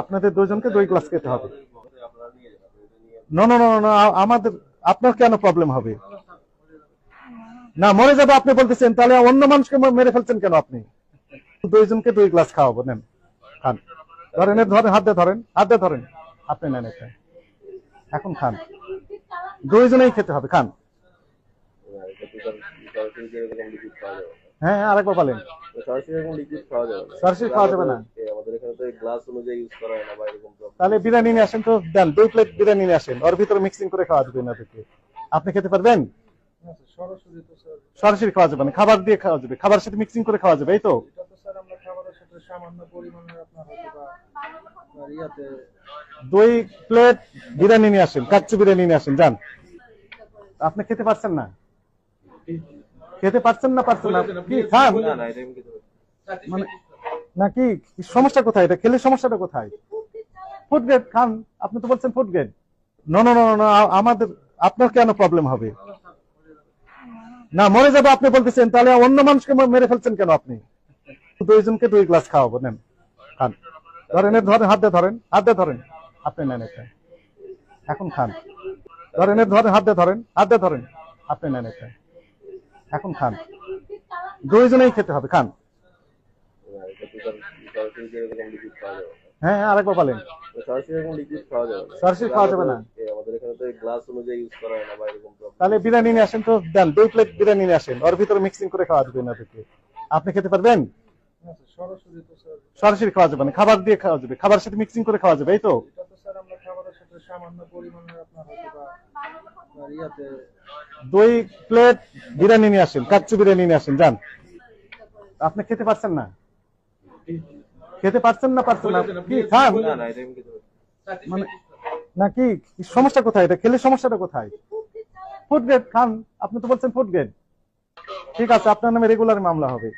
আপনাদের দুজনকে 2 গ্লাস খেতে হবে। না না না না, আমাদের আপনার কেন প্রবলেম হবে? না মরে যাবে আপনি বলতেছেন, তাহলে অন্য মানুষকে মেরে ফেলছেন কেন আপনি? দুইজনকে 2 গ্লাস খাওয়াবো, নেন খান। ধরেন, ধরেন, হাত দিয়ে ধরেন, হাত দিয়ে ধরেন, আপনি নেন এটা, এখন খান। দুইজনেই খেতে হবে, খান। হ্যাঁ আরেকবার বলেন। সরাসরি খাওয়া যাবে না, তাহলে বিরিয়ানি নিয়ে আসেন তো, দেন 2 প্লেট বিরিয়ানি নিয়ে আসেন, ওর ভিতরে মিক্সিং করে খাওয়া যাবে না। আপনি খেতে পারবেন? সরাসরি খাওয়া যাবে না, খাবার দিয়ে খাওয়া যাবে, খাবার সাথে মিক্সিং করে খাওয়া যাবে, এই তো। 2 প্লেট বিরিয়ানি নিয়ে আসেন, কাচ্চি বিরিয়ানি নিয়ে আসেন, যান। আপনি খেতে পারছেন না? খেতে পারছেন না? পারছেন না কি? খান। মানে নাকি সমস্যা কোথায়? এটা খেলে সমস্যাটা কোথায়? ফুড গ্রেড খান, আপনি তো বলছেন ফুড গ্রেড। না না না না, আমাদের আপনার কেন প্রবলেম হবে? না মরে যাবে আপনি বলতেছেন, তাহলে অন্য মানুষকে মেরে ফেলছেন কেন আপনি? দুইজনকে 2 গ্লাস খাওয়াবো, নেন খান। ধরেন, ধরেন, হাত দিয়ে ধরেন, হাত দিয়ে ধরেন, আপনি নেন এটা, এখন খান। ধরেন, ধরেন, হাত দিয়ে ধরেন, হাত দিয়ে ধরেন, আপনি নেন এটা, এখন খান। দুইজনেই খেতে হবে, খান। হ্যাঁ আরেকবার বলেন। সরাসরি খাওয়া যাবে না, তাহলে বিরিয়ানি নিয়ে আসেন তো, দেন 2 প্লেট বিরিয়ানি নিয়ে আসেন, ওর ভিতরে মিক্সিং করে খাওয়া যাবে না। আপনি খেতে পারবেন? সরাসরি খাওয়া যাবে না, খাবার দিয়ে খাওয়া যাবে, খাবার সাথে মিক্সিং করে খাওয়া যাবে, এই তো। 2 প্লেট বিরিয়ানি নিয়ে আসেন, কাচ্চি বিরিয়ানি নিয়ে আসেন, যান। আপনি খেতে পারছেন না? খেতে পারছেন না? পারছেন না কি? খান। মানে নাকি সমস্যা কোথায়? এটা খেলে সমস্যাটা কোথায়? ফুড গ্রেড খান, আপনি তো বলছেন ফুড গ্রেড। ঠিক আছে, আপনার নামে রেগুলার মামলা হবে।